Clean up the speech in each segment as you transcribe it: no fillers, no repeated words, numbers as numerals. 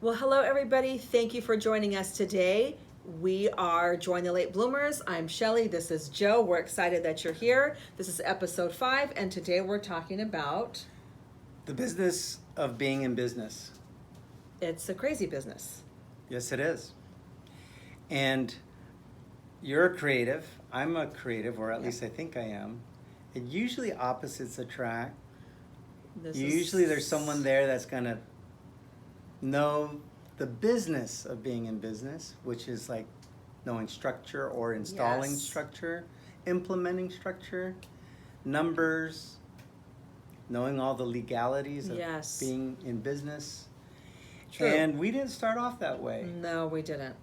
Well, hello, everybody. Thank you for joining us today. We are Join the Late Bloomers. I'm Shelley. This is Joe. We're excited that you're here. This is episode 5, and today we're talking about The business of being in business. it's a crazy business. Yes, it is. And you're a creative. I'm a creative, or at least I think I am. And usually opposites attract. Usually there's someone there that's going to know the business of being in business, which is like knowing structure or installing Yes. structure, implementing structure, numbers, knowing all the legalities of Yes. being in business. True. And we didn't start off that way. No, we didn't.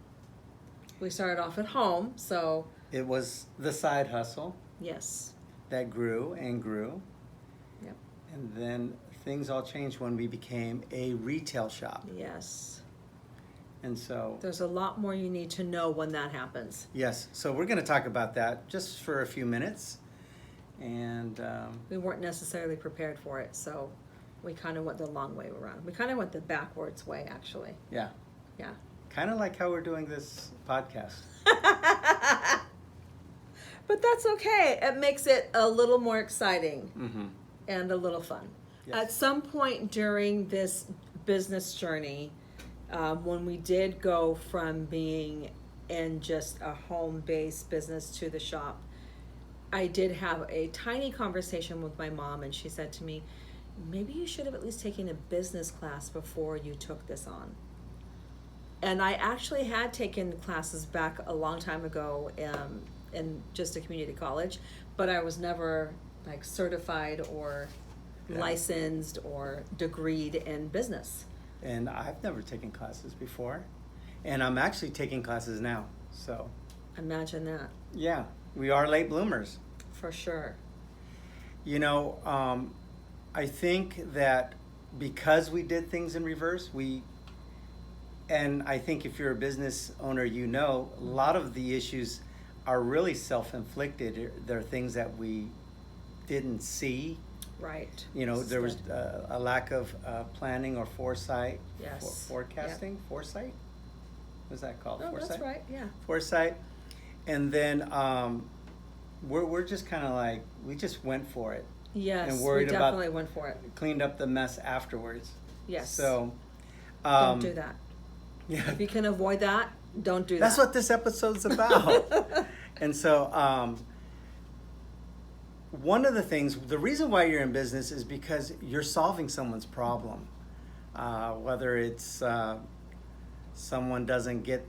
We started off at home, so It was the side hustle yes. that grew and grew. Yep. And then things all changed when we became a retail shop. Yes. And so, There's a lot more you need to know when that happens. yes, so we're going to talk about that just for a few minutes. And We weren't necessarily prepared for it, so we kind of went the long way around. We kind of went the backwards way, actually. yeah, Yeah. kind of like how we're doing this podcast. But that's okay. It makes it a little more exciting Mm-hmm. and a little fun. Yes. At some point during this business journey, when we did go from being in just a home-based business to the shop, I did have a tiny conversation with my mom, and she said to me, maybe you should have at least taken a business class before you took this on. And I actually had taken classes back a long time ago in just a community college, but I was never like certified or Yeah. licensed or degreed in business. And I've never taken classes before. And I'm actually taking classes now. So, Imagine that, yeah, we are late bloomers. for sure. You know, I think that because we did things in reverse, and I think if you're a business owner, you know, a lot of the issues are really self-inflicted. They're things that we didn't see. Right. You know, there was a lack of planning or foresight. Yes. Forecasting? Foresight? What's that called? Oh, Foresight? that's right, yeah. Foresight. And then we're just kind of like, we just went for it. Yes, And we worried about- definitely went for it. Cleaned up the mess afterwards. Yes. So, Don't do that. Yeah, If you can avoid that, don't do that. that's what this episode's about. And so, one of the things, the reason why you're in business is because you're solving someone's problem. Whether it's someone doesn't get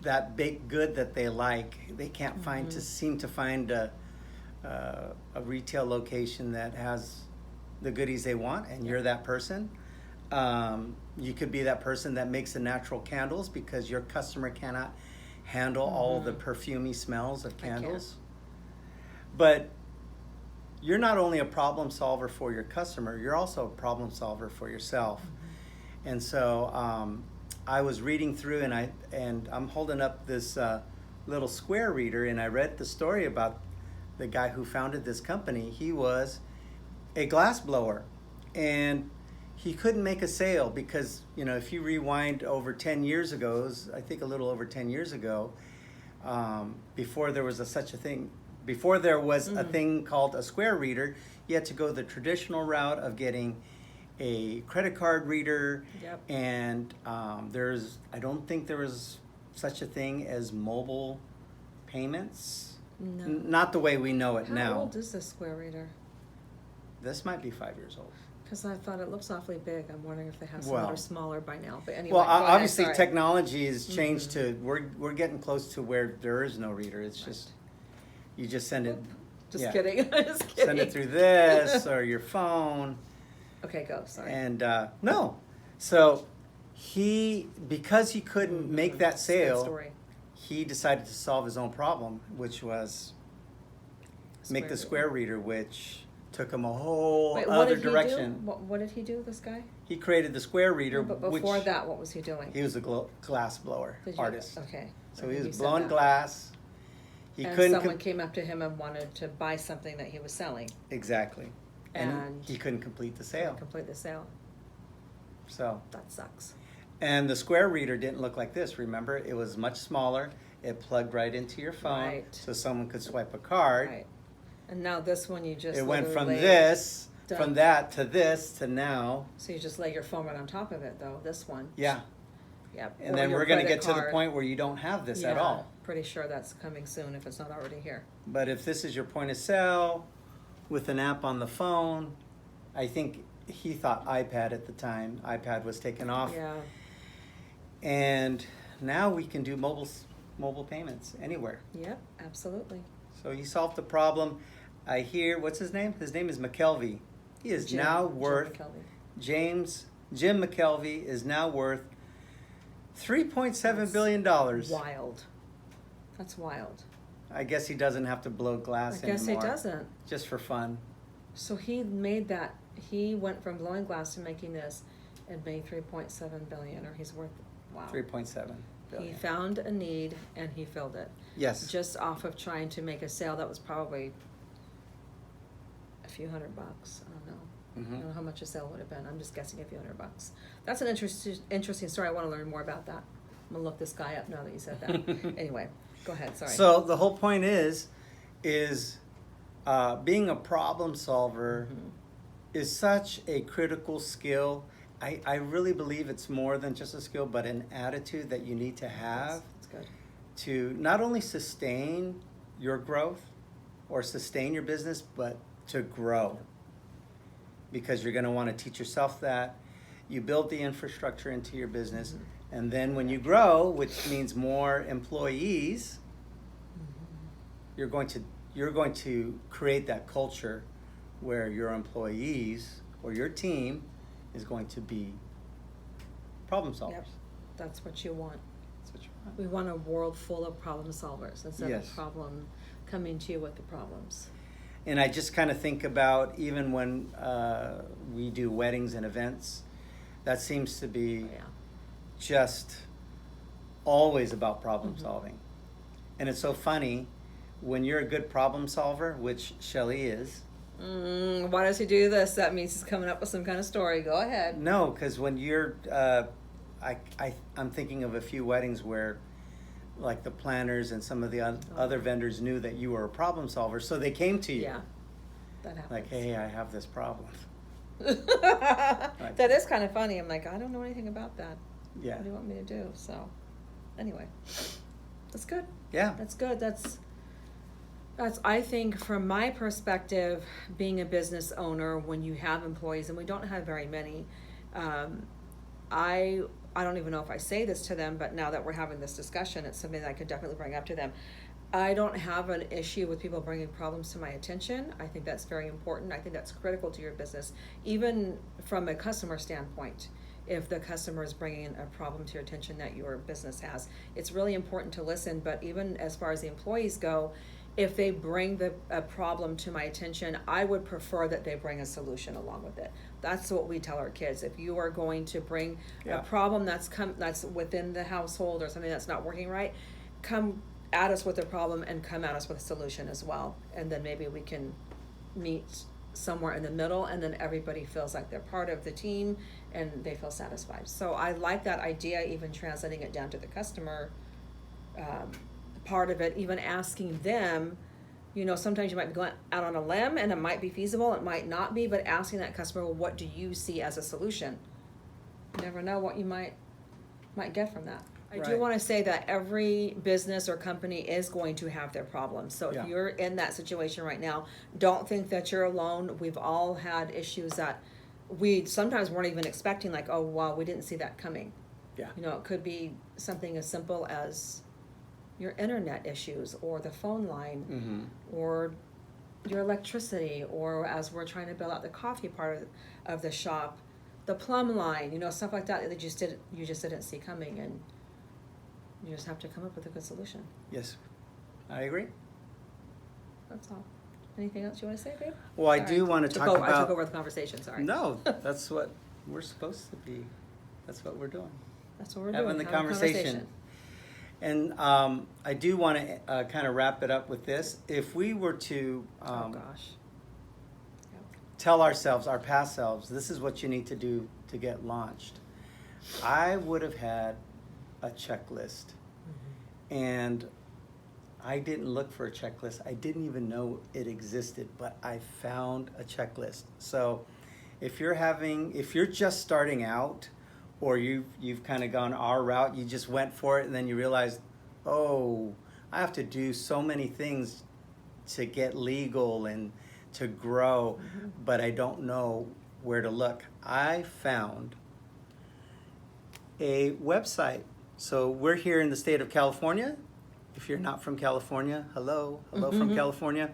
that baked good that they like, they can't seem to find a retail location that has the goodies they want, and you're that person. You could be that person that makes the natural candles because your customer cannot handle all the perfumey smells of candles. But you're not only a problem solver for your customer, you're also a problem solver for yourself. And so I was reading through, and I'm holding up this little square reader, and I read the story about the guy who founded this company. He was a glass blower, and he couldn't make a sale because, you know, if you rewind over 10 years ago, it was, I think a little over 10 years ago, before there was such a thing, before there was a thing called a square reader, you had to go the traditional route of getting a credit card reader. Yep. And I don't think there was such a thing as mobile payments. No. Not the way we know it How now. old is this square reader? This might be 5 years old. Because I thought it looks awfully big. I'm wondering if they have some Well- that are smaller by now. But anyway, Well, go ahead, obviously sorry. technology has changed to we're getting close to where there is no reader. It's just you just send it. Just yeah. kidding. Just kidding. Send it through this or your phone. Okay, go. Sorry. And no, so because he couldn't make that It's a good sale, story. he decided to solve his own problem, which was make the square reader, which took him a whole Wait, what other did he direction. do? What did he do, this guy? He created the square reader, No, but before which that, what was he doing? he was a glass blower Did you- artist. Okay. So Okay, he you was said blowing that. glass. He And couldn't someone came up to him and wanted to buy something that he was selling. exactly, and And he couldn't complete the sale. Complete the sale. So, That sucks. And the square reader didn't look like this, remember? It was much smaller. It plugged right into your phone, Right. so someone could swipe a card. Right. And now this one you just It went from literally this, done. from that to this to now. So you just lay your phone right on top of it, though. This one. Yeah. Yep. And Or then your we're going to credit get to the card. point where you don't have this at Yeah, all. Pretty sure that's coming soon if it's not already here. But if this is your point of sale with an app on the phone, I think he thought iPad at the time. iPad was taken off. Yeah. And now we can do mobile payments anywhere. Yep. Absolutely. So he solved the problem. I hear, what's his name? His name is McKelvey. He is now worth, Jim McKelvey is now worth $3.7 billion. Wild. That's wild. I guess he doesn't have to blow glass I guess anymore. he doesn't. Just for fun. So he made that. He went from blowing glass to making this, and made 3.7 billion, or he's worth. Wow. 3.7 billion. He found a need and he filled it. Yes. Just off of trying to make a sale that was probably a few $100. I don't know. I don't know how much a sale would have been. I'm just guessing a few $100. That's an interesting story. I want to learn more about that. I'm gonna look this guy up now that you said that. Anyway, go ahead. Sorry. So the whole point is being a problem solver is such a critical skill. I really believe it's more than just a skill, but an attitude that you need to have That's good. to not only sustain your growth or sustain your business, but to grow. Because you're going to want to teach yourself that. You build the infrastructure into your business, and then when you grow, which means more employees, you're going to create that culture where your employees or your team is going to be problem solvers. Yep. That's what you want. That's what you want. We want a world full of problem solvers instead Yes. of problem coming to you with the problems. And I just kind of think about even when we do weddings and events, that seems to be Yeah. just always about problem solving. And it's so funny when you're a good problem solver, which Shelley is. Why does he do this? That means he's coming up with some kind of story. Go ahead. No, because when you're, I'm thinking of a few weddings where, like the planners and some of the other vendors knew that you were a problem solver, so they came to you. Yeah, that happens. Like, hey, I have this problem. That is kind of funny. I'm like, I don't know anything about that. Yeah. What do you want me to do? So, anyway, that's good. Yeah. That's good. That's I think from my perspective, being a business owner, when you have employees, and we don't have very many, I don't even know if I say this to them, but now that we're having this discussion, it's something that I could definitely bring up to them. I don't have an issue with people bringing problems to my attention. I think that's very important. I think that's critical to your business, even from a customer standpoint. If the customer is bringing a problem to your attention that your business has, it's really important to listen. But even as far as the employees go, if they bring a problem to my attention, I would prefer that they bring a solution along with it. That's what we tell our kids. If you are going to bring a problem that's within the household or something that's not working right, come at us with a problem and come at us with a solution as well. And then maybe we can meet somewhere in the middle, and then everybody feels like they're part of the team and they feel satisfied. So I like that idea, even translating it down to the customer part of it, even asking them, sometimes you might be going out on a limb and it might be feasible, it might not be, but asking that customer, well, what do you see as a solution? You never know what you might get from that. I do Right. want to say that every business or company is going to have their problems. So if you're in that situation right now, don't think that you're alone. We've all had issues that we sometimes weren't even expecting, like, oh, wow, we didn't see that coming. Yeah. It could be something as simple as your internet issues or the phone line or your electricity, or as we're trying to build out the coffee part of the shop, the plumb line, stuff like that you just didn't see coming, and you just have to come up with a good solution. Yes, I agree. That's all. Anything else you want to say, babe? Well, I Sorry. do want to talk I about. took over the conversation. Sorry. No, that's what we're supposed to be. That's what we're doing. That's what we're Having doing. the having a conversation. And I do want to kind of wrap it up with this. If we were to Oh gosh. tell ourselves, our past selves, this is what you need to do to get launched. I would have had a checklist. And I didn't look for a checklist. I didn't even know it existed, but I found a checklist. So if you're just starting out, or you've kind of gone our route, you just went for it and then you realize, oh, I have to do so many things to get legal and to grow, but I don't know where to look. I found a website. So we're here in the state of California. If you're not from California, hello from California.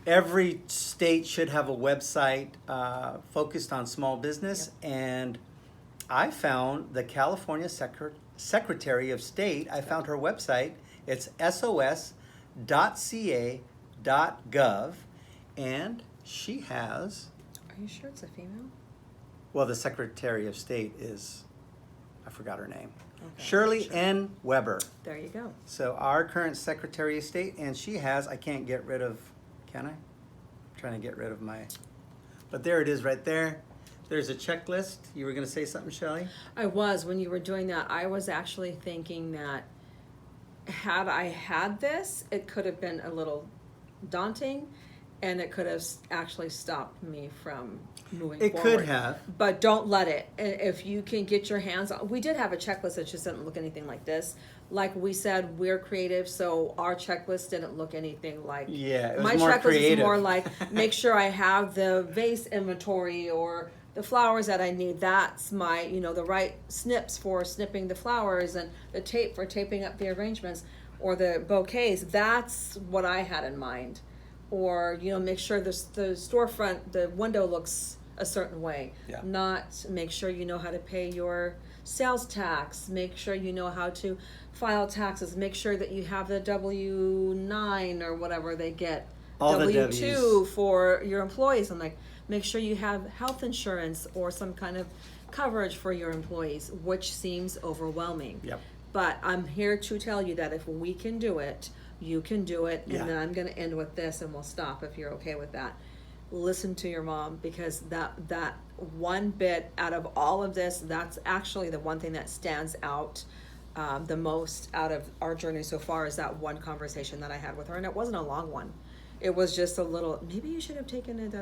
Every state should have a website focused on small business. Yep. And I found the California Secretary of State. I found her website. It's sos.ca.gov. And she has... Are you sure it's a female? Well, the Secretary of State is... I forgot her name. Okay, Shirley sure. N. Weber. There you go. So our current Secretary of State, and she has, I can't get rid of, can I? I'm trying to get rid of my, but there it is right there. There's a checklist. You were going to say something, Shelley? I was, when you were doing that, I was actually thinking that had I had this, it could have been a little daunting, and it could have actually stopped me from moving forward. It could have. But don't let it. If you can get your hands on, we did have a checklist that just didn't look anything like this. Like we said, we're creative, so our checklist didn't look anything like. Yeah, it was my more checklist creative. is more like, make sure I have the vase inventory or the flowers that I need. That's my, the right snips for snipping the flowers and the tape for taping up the arrangements or the bouquets. That's what I had in mind. Or, make sure the storefront, the window looks a certain way. Yeah. Not make sure you know how to pay your sales tax. Make sure you know how to file taxes. Make sure that you have the W-9 or whatever they get. All the W-2 for your employees. I'm like, make sure you have health insurance or some kind of coverage for your employees, which seems overwhelming. Yep. But I'm here to tell you that if we can do it, you can do it. And Yeah. then I'm going to end with this, and we'll stop if you're okay with that. Listen to your mom, because that one bit out of all of this, that's actually the one thing that stands out the most out of our journey so far, is that one conversation that I had with her. And it wasn't a long one. It was just a little, maybe you should have taken it.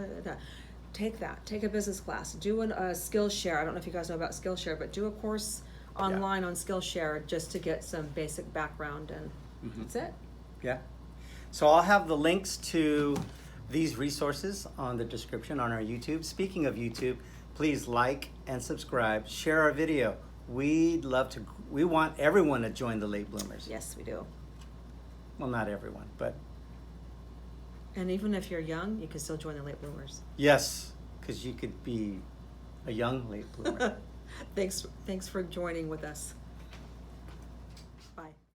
Take a business class, do a Skillshare. I don't know if you guys know about Skillshare, but do a course online on Skillshare just to get some basic background, and that's it. Yeah. So I'll have the links to these resources on the description on our YouTube. Speaking of YouTube, please like and subscribe, share our video. We want everyone to join the Late Bloomers. Yes, we do. Well, not everyone, but And even if you're young, you can still join the Late Bloomers. yes, because you could be a young late bloomer. Thanks for joining with us.